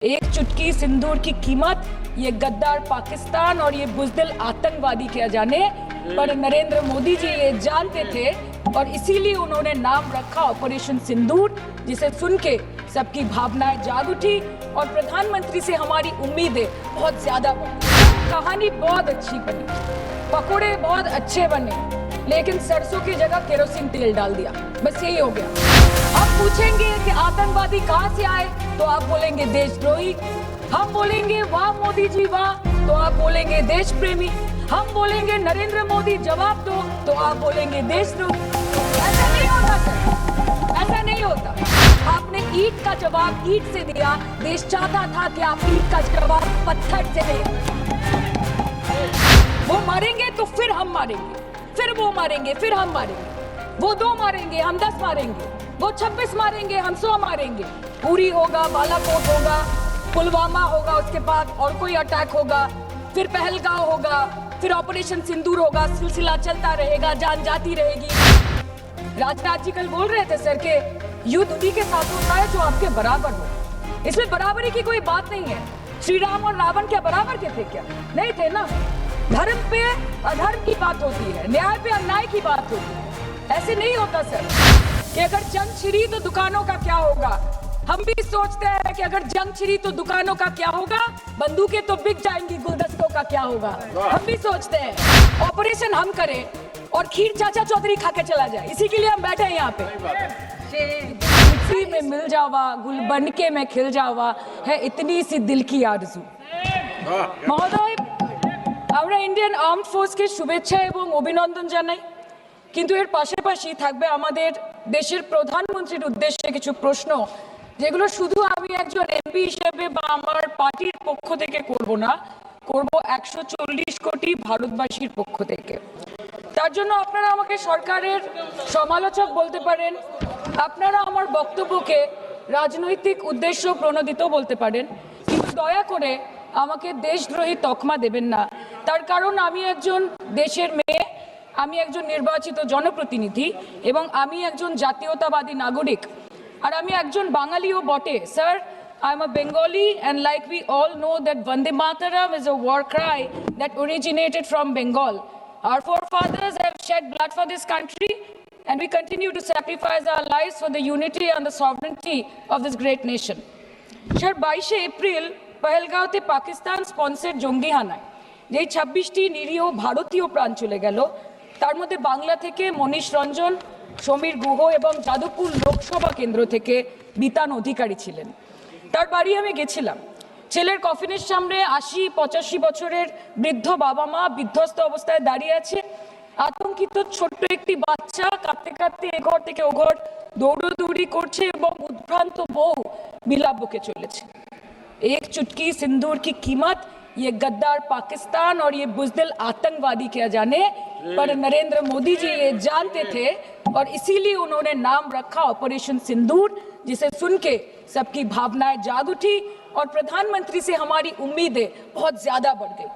एक चुटकी सिंदूर की कीमत ये गद्दार पाकिस्तान और ये बुज़दिल आतंकवादी क्या जाने, पर नरेंद्र मोदी जी ये जानते थे और इसीलिए उन्होंने नाम रखा ऑपरेशन सिंदूर, जिसे सुन के सबकी भावनाएं जाग उठी और प्रधानमंत्री से हमारी उम्मीदें बहुत ज्यादा बढ़ी। कहानी बहुत अच्छी बनी, पकोड़े बहुत अच्छे बने, लेकिन सरसों की जगह केरोसिन तेल डाल दिया, बस यही हो गया। अब पूछेंगे कि आतंकवादी कहां से आए, तो आप बोलेंगे देशद्रोही। हम बोलेंगे वाह मोदी जी वाह, तो आप बोलेंगे देश प्रेमी। हम बोलेंगे नरेंद्र मोदी जवाब दो, तो आप बोलेंगे देशद्रोही। ऐसा नहीं होता सर, ऐसा नहीं होता। आपने ईंट का जवाब ईंट से दिया, देश चाहता था कि आप ईंट का जवाब पत्थर से दें। वो मारेंगे तो फिर हम मारेंगे, फिर वो मारेंगे फिर हम मारेंगे, वो 2 मारेंगे हम 10 मारेंगे, वो 26 मारेंगे हम 100 मारेंगे। पूरी होगा, बालाकोट होगा, पुलवामा होगा, उसके बाद और कोई अटैक होगा, फिर पहलगांव होगा, फिर ऑपरेशन सिंदूर होगा, सिलसिला चलता रहेगा, जान जाती रहेगी। राजनाथ जी कल बोल रहे थे सर के युद्ध उन्हीं के साथ होता है जो आपके बराबर हो। इसमें बराबरी की कोई बात नहीं है। श्री राम और रावण क्या बराबर के थे क्या? नहीं थे ना। धर्म पे अधर्म की बात होती है, न्याय पे अन्याय की बात होती है। ऐसे नहीं होता सर कि अगर जंग छिड़ी तो दुकानों का क्या होगा। हम भी सोचते हैं कि अगर जंग छिड़ी तो दुकानों का क्या होगा, बंदूकें तो बिक जाएंगी, गुलदस्तों का क्या होगा। हम भी सोचते हैं ऑपरेशन हम करें और खीर चाचा चौधरी खा के चला जाए, इसी के लिए हम बैठे हैं यहाँ पे। मिट्टी में मिल जावा, गुल बनके मैं खिल जावा, है इतनी सी दिल की आरज़ू। महोदय, আমরা ইন্ডিয়ান আর্মড ফোর্সকে শুভেচ্ছা এবং অভিনন্দন জানাই, কিন্তু এর পাশাপাশি থাকবে আমাদের দেশের প্রধানমন্ত্রীর উদ্দেশ্যে কিছু প্রশ্ন, যেগুলো শুধু আমি একজন এমপি হিসেবে বা আমার পার্টির পক্ষ থেকে করব না, করব 140 কোটি ভারতবাসীর পক্ষ থেকে। তার জন্য আপনারা আমাকে সরকারের সমালোচক বলতে পারেন, আপনারা আমার বক্তব্যকে রাজনৈতিক উদ্দেশ্য প্রণোদিত বলতে পারেন, কিন্তু দয়া করে আমাকে দেশদ্রোহী তকমা দেবেন না। তার কারণ আমি একজন দেশের মেয়ে, আমি একজন নির্বাচিত জনপ্রতিনিধি এবং আমি একজন জাতীয়তাবাদী নাগরিক, আর আমি একজন বাঙালিও বটে। Sir, I am a Bengali, and like we all know that Vande Mataram is a war cry that originated from Bengal. Our forefathers have shed blood for this country, and we continue to sacrifice our lives for the unity and the sovereignty of this great nation. Sir, 22 এপ্রিল পহেলগাঁওতে Pakistan sponsor জঙ্গি হানায় যেই 26টি নিরীহ ভারতীয় প্রাণ চলে গেল, তার মধ্যে বাংলা থেকে মনীষ রঞ্জন, সমীর গুহ এবং যাদবপুর লোকসভা কেন্দ্র থেকে বিতান অধিকারী ছিলেন। তার বাড়ি আমি গেছিলাম। ছেলের কফিনের সামনে 80-85 বছরের বৃদ্ধ বাবা মা বিধ্বস্ত অবস্থায় দাঁড়িয়ে আছে। আতঙ্কিত ছোট্ট একটি বাচ্চা কাঁদতে কাঁদতে এ ঘর থেকে ও ঘর দৌড়দৌড়ি করছে এবং উদ্ভ্রান্ত বউ বিলাপ বকে চলেছে। एक चुटकी सिंदूर की कीमत ये गद्दार पाकिस्तान और ये बुज़दिल आतंकवादी क्या जाने, पर नरेंद्र मोदी जी ये जानते थे और इसीलिए उन्होंने नाम रखा ऑपरेशन सिंदूर, जिसे सुन के सबकी भावनाएं जाग उठी और प्रधानमंत्री से हमारी उम्मीदें बहुत ज्यादा बढ़ गई।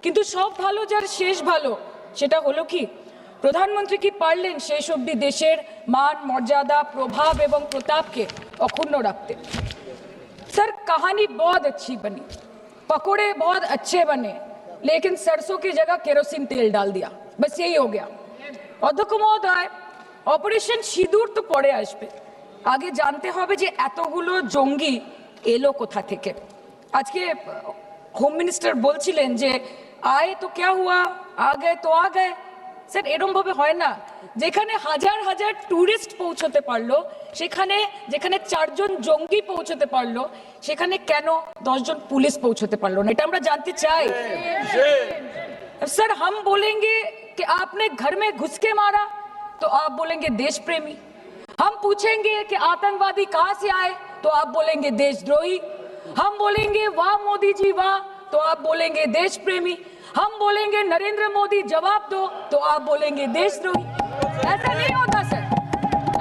किंतु सब भालो जार शेष भालो, सेटा हलो कि प्रधानमंत्री की पारलेन शेष अब्दि देशेर मान मर्यादा प्रभाव एवं प्रताप के अक्षुण्ण रखते। सर, कहानी बहुत अच्छी बनी, पकोड़े बहुत अच्छे बने, लेकिन सरसों की जगह केरोसिन तेल डाल दिया, बस यही हो गया। अध्यक्ष महोदय, অপারেশন সিঁদুর তো পরে আসবে, আগে জানতে হবে যে এতগুলো জঙ্গি এলো কোথা থেকে। আজকে হোম মিনিস্টার বলছিলেন যে আয়ে তো क्या हुआ, आ गए तो आ गए। স্যার, এরকম ভাবে হয় না। যেখানে হাজার হাজার টুরিস্ট পৌঁছতে পারলো, সেখানে যেখানে 4 জন জঙ্গি পৌঁছতে পারলো, সেখানে কেন 10 জন পুলিশ পৌঁছতে পারলো না, এটা আমরা জানতে চাই। सर, हम बोलेंगे कि आपने घर में घुस के मारा, तो आप बोलेंगे देश प्रेमी। हम पूछेंगे कि आतंकवादी कहां से आए, तो आप बोलेंगे देशद्रोही। हम बोलेंगे वाह मोदी जी वाह, तो आप बोलेंगे देश प्रेमी। हम बोलेंगे नरेंद्र मोदी जवाब दो, तो आप बोलेंगे देशद्रोही। ऐसा नहीं होता सर,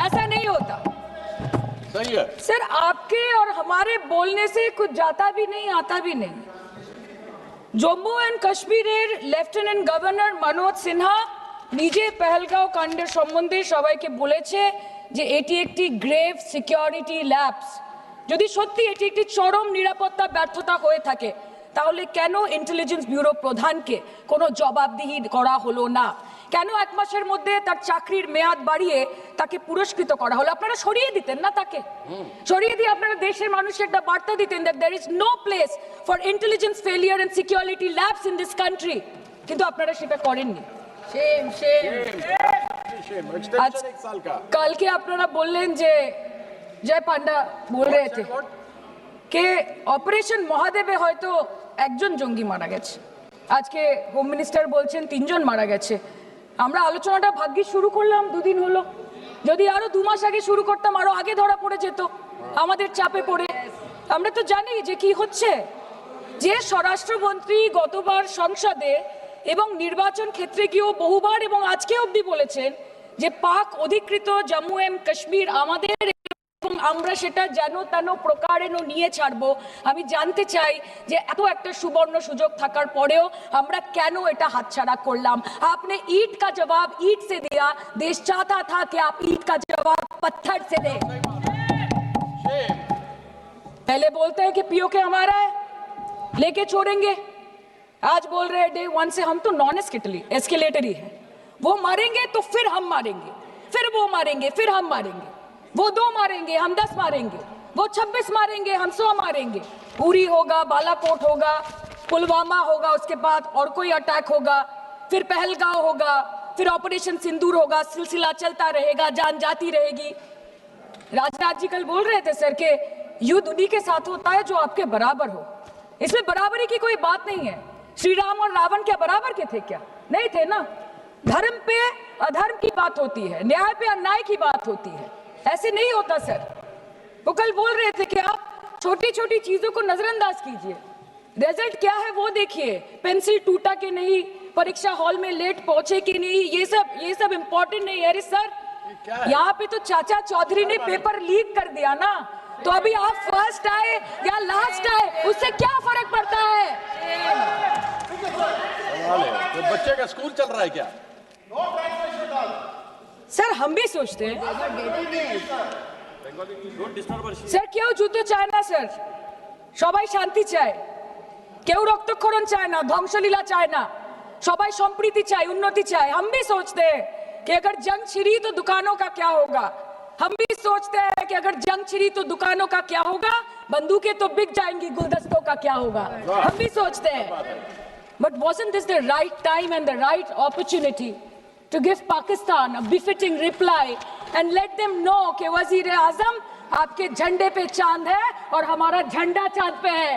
ऐसा नहीं होता। सही है सर, आपके और हमारे बोलने से कुछ जाता भी नहीं आता भी नहीं। জম্মু অ্যান্ড কাশ্মীরের লেফটেন্যান্ট গভর্নর মনোজ সিনহা নিজে পহেলগাঁও কাণ্ডের সম্বন্ধে সবাইকে বলেছে যে এটি একটি গ্রেভ সিকিউরিটি ল্যাপস, যদি সত্যি এটি একটি চরম নিরাপত্তা ব্যর্থতা হয়ে থাকে তাহলে কেন ইন্টেলিজেন্স ব্যুরো প্রধানকে কোনো জবাবদিহি করা হলো না? কেন এক মাসের মধ্যে তার চাকরির মেয়াদ বাড়িয়ে তাকে পুরস্কৃত করা হলো? আপনারা সরিয়ে দিতেন না তাকে? সরিয়ে দিয়ে আপনারা দেশের মানুষকে একটা বার্তা দিতেন that there is no place for intelligence failure and security lapse in this country, কিন্তু আপনারা সেটা করেননি। Shame. Extension आज एक साल का। कल के আপনারা বললেন যে জয় পান্ডা বল रहे थे कि অপারেশন মহাদেবে হয়তো একজন জঙ্গি মারা গেছে, আজকে হোম মিনিস্টার বলছেন 3 জন মারা গেছে। আমরা আলোচনাটা ভাগ্যিস শুরু করলাম, 2 দিন হলো, যদি আরো 2 মাস আগে শুরু করতাম আরো আগে ধরা পড়ে যেত আমাদের চাপে পড়ে। আমরা তো জানি যে কি হচ্ছে, যে স্বরাষ্ট্রমন্ত্রী গতবার সংসদে এবং নির্বাচন ক্ষেত্রে গিয়েও বহুবার এবং আজকে অবধি বলেছেন যে পাক অধিকৃত জম্মু এন্ড কাশ্মীর আমাদের এবং আমরা সেটা যেন তেন প্রকারেণ নিয়ে ছাড়বো। আমি জানতে চাই যে এত একটা সুবর্ণ সুযোগ থাকার পরেও আমরা কেন এটা হাতছাড়া করলাম? आपने ईंट का जवाब ईंट से दिया, देश चाहता था कि आप ईंट का जवाब पत्थर से दें। पहले बोलते हैं कि पीओके हमारा है, लेके छोड़ेंगे, आज बोल रहे हैं डे 1 से हम तो नॉन एस्केलेटरी है, वो मारेंगे तो फिर हम मारेंगे, फिर वो मारेंगे, फिर हम मारेंगे, वो 2 मारेंगे हम 10 मारेंगे, वो 26 मारेंगे हम 100 मारेंगे। उरी होगा, बालाकोट होगा, पुलवामा होगा, उसके बाद और कोई अटैक होगा, फिर पहलगांव होगा, फिर ऑपरेशन सिंदूर होगा, सिलसिला चलता रहेगा, जान जाती रहेगी। राजनाथ जी कल बोल रहे थे सर के युद्ध उन्हीं के साथ होता है जो आपके बराबर हो। इसमें बराबरी की कोई बात नहीं है। श्री राम और रावण क्या बराबर के थे क्या? नहीं थे ना। धर्म पे अधर्म की बात होती है, न्याय पे अन्याय की बात होती है, ऐसे नहीं होता सर। वो कल बोल रहे थे कि आप छोटी छोटी चीजों को नजरअंदाज कीजिए, रिजल्ट क्या है वो देखिए, पेंसिल टूटा कि नहीं, परीक्षा हॉल में लेट पहुंचे कि नहीं, ये सब इम्पोर्टेंट नहीं है। अरे सर यहाँ पे तो चाचा चौधरी ने पेपर लीक कर दिया ना, तो अभी आप फर्स्ट आए या लास्ट आए उससे क्या फर्क पड़ता है? तो बच्चे का स्कूल चल रहा है क्या? सर हम भी सोचते हैं স্যার, কেউ যুদ্ধ চায় না স্যার, সবাই শান্তি চায়, কেউ রক্তক্ষরণ চায় না, ধ্বংসলীলা চায় না, সবাই সম্প্রীতি চায়, উন্নতি চায়। हम भी सोचते हैं कि अगर जंग छिड़ी तो दुकानों का क्या होगा, हम भी सोचते हैं कि अगर जंग छिड़ी तो दुकानों का क्या होगा, बंदूकें तो बिक जाएंगी, गुलदस्तों का क्या होगा, हम भी सोचते हैं। But wasn't this the right time and the right opportunity to give Pakistan a befitting reply and let them know कि वज़ीर-ए-आज़म आपके झंडे पे चांद है और हमारा झंडा चांद पे है।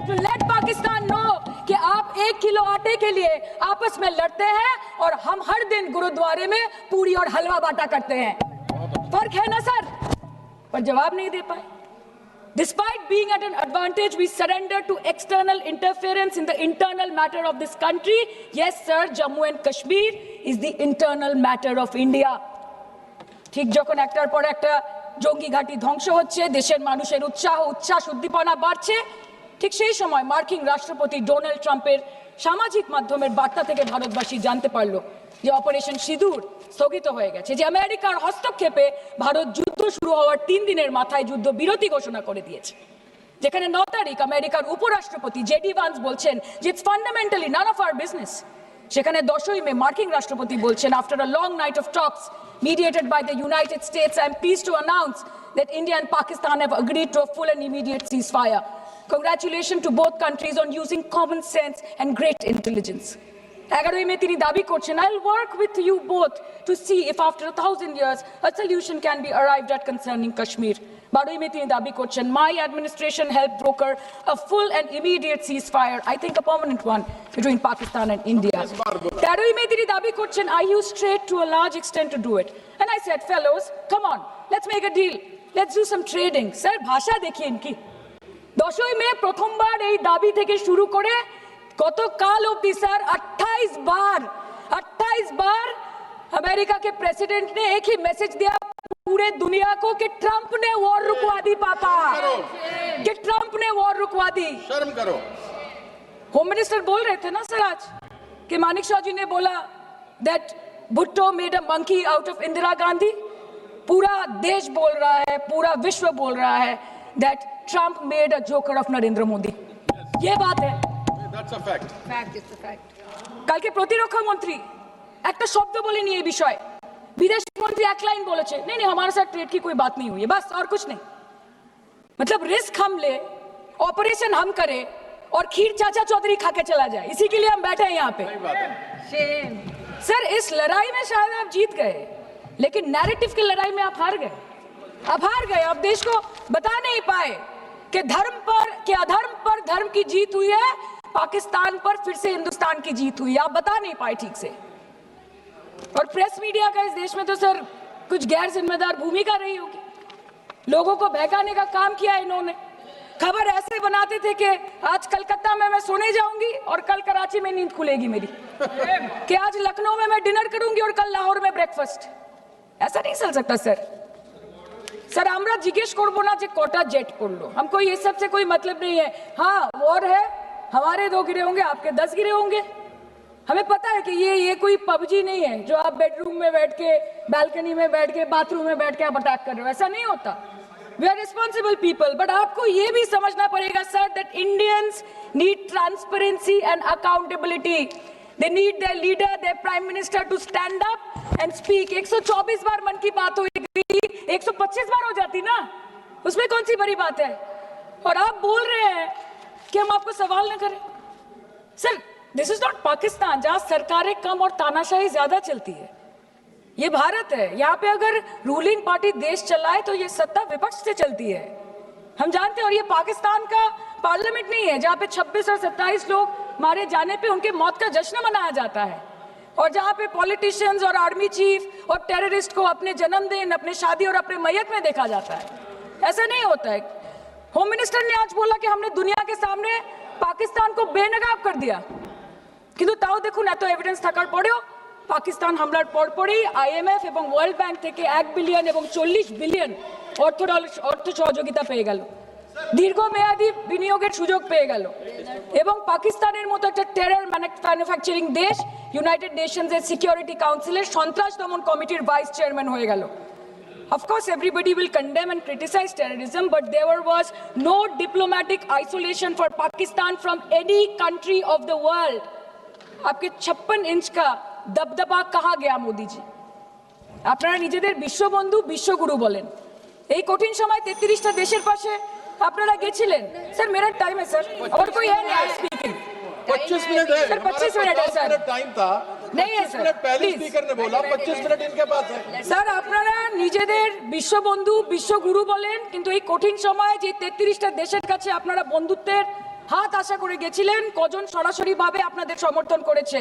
To let Pakistan know कि आप 1 किलो आटे के लिए आपस में लड़ते हैं और हम हर दिन गुरुद्वारे में पूरी और हलवा बांटा करते हैं। फर्क है ना सर? पर जवाब नहीं दे पाए। Despite being at an advantage, we surrender to external interference in the internal matter of this country. Yes, sir, Jammu and Kashmir is the internal matter of India. ঠিক যখন একটার পর একটা জঙ্গি ঘাঁটি ধ্বংস হচ্ছে, দেশের মানুষের উচ্ছ্বাস উদ্দীপনা বাড়ছে, ঠিক সেই সময় মার্কিন রাষ্ট্রপতি ডোনাল্ড ট্রাম্পের সামাজিক মাধ্যমের বার্তা থেকে ভারতবাসী জানতে পারল যে অপারেশন সিঁদুর স্থগিত হয়ে গেছে, যে আমেরিকার হস্তক্ষেপে ভারত যুদ্ধ শুরু হওয়ার 3 দিনের মাথায় যুদ্ধ বিরতি ঘোষণা করে দিয়েছে, যেখানে 9 তারিখ আমেরিকার উপরাষ্ট্রপতি জেডি ভান্স বলছেন যে it's fundamentally none of our business. সেখানে 10ই মে মার্কিন রাষ্ট্রপতি বলছেন, after a long night of talks mediated by the United States, I am pleased to announce that India and Pakistan have agreed to a full and immediate ceasefire. Congratulations to both countries on using common sense and great intelligence. 11ই মে তিনি দাবি করছেন, I'll work with you both to see if after 1000 years a solution can be arrived at concerning Kashmir. 12ই মে তিনি দাবি করছেন, my administration helped broker a full and immediate ceasefire, I think a permanent one, between Pakistan and India. 13ই মে তিনি দাবি করছেন, I used trade to a large extent to do it. And I said, fellows, come on, let's make a deal. Let's do some trading. Sir, ভাষা দেখিয়েন কি? 10ই মে প্রথমবার এই দাবি থেকে শুরু করে গতকাল অবধি স্যার 28 बार अमेरिका के प्रेसिडेंट ने एक ही मैसेज दिया पूरे दुनिया को कि ट्रंप ने वॉर रुकवा दी पापा, कि ट्रंप ने वॉर रुकवा दी। शर्म करो। होम मिनिस्टर बोल रहे थे ना सर आज कि मानिक शाह जी ने बोला that Bhutto made a monkey out of Indira Gandhi. पूरा देश बोल रहा है, पूरा विश्व बोल रहा है that Trump made a joker of Narendra Modi. ये बात है। That's a fact. Fact is the fact. কালকে প্রতিরক্ষা মন্ত্রী একটা শব্দ বলেনি এই বিষয়ে, विदेश मंत्री एक लाइन बोले नहीं नहीं हमारे साथ ट्रेड की कोई बात नहीं हुई है, बस और कुछ नहीं। मतलब रिस्क हम ले, ऑपरेशन हम करें और खीर चाचा चौधरी खा के चला जाए, इसी के लिए हम बैठे हैं यहाँ पे। Shame. सर इस लड़ाई में शायद आप जीत गए, लेकिन नैरेटिव की लड़ाई में आप हार गए। आप हार गए, आप देश को बता नहीं पाए कि धर्म पर कि अधर्म पर धर्म की जीत हुई है, पाकिस्तान पर फिर से हिंदुस्तान की जीत हुई है, आप बता नहीं पाए ठीक से। और प्रेस मीडिया का इस देश में तो सर कुछ गैर जिम्मेदार भूमिका रही होगी, लोगों को बहकाने का काम किया इन्होंने। खबर ऐसे बनाते थे कि आज कलकत्ता में मैं सोने जाऊंगी और कल कराची में नींद खुलेगी मेरी, कि आज लखनऊ में मैं डिनर करूंगी और कल लाहौर में ब्रेकफास्ट। ऐसा नहीं चल सकता सर। सर আমরা জিজ্ঞেস করব না যে কোটা জেট পড়লো, हमको ये सब से कोई मतलब नहीं है। हाँ वॉर है, हमारे 2 गिरे होंगे, आपके 10 गिरे होंगे। हमें पता है कि ये कोई पबजी नहीं है जो आप बेडरूम में बैठ के, बालकनी में बैठ के, बाथरूम में बैठ के आप अटैक कर रहे हो, ऐसा नहीं होता। We are responsible people, but आपको ये भी समझना पड़ेगा sir that Indians need transparency and accountability. They need their leader, their prime minister to stand up and speak. 124 बार मन की बात हुई, 125 बार हो जाती ना, उसमें कौन सी बड़ी बात है। और आप बोल रहे हैं कि हम आपको सवाल न करें। Sir this is not Pakistan जहां सरकारें कम और तानाशाही ज्यादा चलती है, ये भारत है। यहाँ पे अगर रूलिंग पार्टी देश चलाए तो ये सत्ता विपक्ष से चलती है, हम जानते हैं। और ये पाकिस्तान का पार्लियामेंट नहीं है जहाँ पे 26 और 27 लोग मारे जाने पे उनके मौत का जश्न मनाया जाता है, और जहाँ पे पॉलिटिशियंस और आर्मी चीफ और टेररिस्ट को अपने जन्मदिन, अपने शादी और अपने मैयत में देखा जाता है। ऐसा नहीं होता है। होम मिनिस्टर ने आज बोला कि हमने दुनिया के सामने पाकिस्तान को बेनकाब कर दिया, কিন্তু তাও দেখুন এত এভিডেন্স থাকার পরেও পাকিস্তান হামলার পরপরই আইএমএফ এবং ওয়ার্ল্ড ব্যাংক থেকে 1 বিলিয়ন এবং 40 বিলিয়ন অর্থ সহযোগিতা পেয়ে গেল, দীর্ঘমেয়াদী বিনিয়োগের সুযোগ পেয়ে গেল, এবং পাকিস্তানের মতো একটা টেরর ম্যানুফ্যাকচারিং দেশ ইউনাইটেড নেশনসের সিকিউরিটি কাউন্সিলের সন্ত্রাস দমন কমিটির ভাইস চেয়ারম্যান হয়ে গেল। Of course, everybody will condemn and criticize terrorism, but there was no diplomatic isolation for Pakistan from any country of the world. आपके 56 इंच का दबदबा कहाँ गया मोदी जी? আপনারা নিজেদের বিশ্ববন্ধু বিশ্বগুরু বলেন, এই কঠিন সময় 33টা দেশের পাশে আপনারা গেছিলেন। স্যার मेरा टाइम है सर, और कोई है नहीं स्पीकिंग। 25 मिनट है सर 25 मिनट है सर, टाइम था, नहीं है सर, पहले स्पीकर ने बोला 25 मिनट इनके पास है। স্যার আপনারা নিজেদের বিশ্ববন্ধু বিশ্বগুরু বলেন, কিন্তু এই কঠিন সময়ে যে 33টা দেশের কাছে আপনারা বন্ধুত্বের হাত আশা করে গেছিলেন, কজন সরাসরি ভাবে আপনাদের সমর্থন করেছে?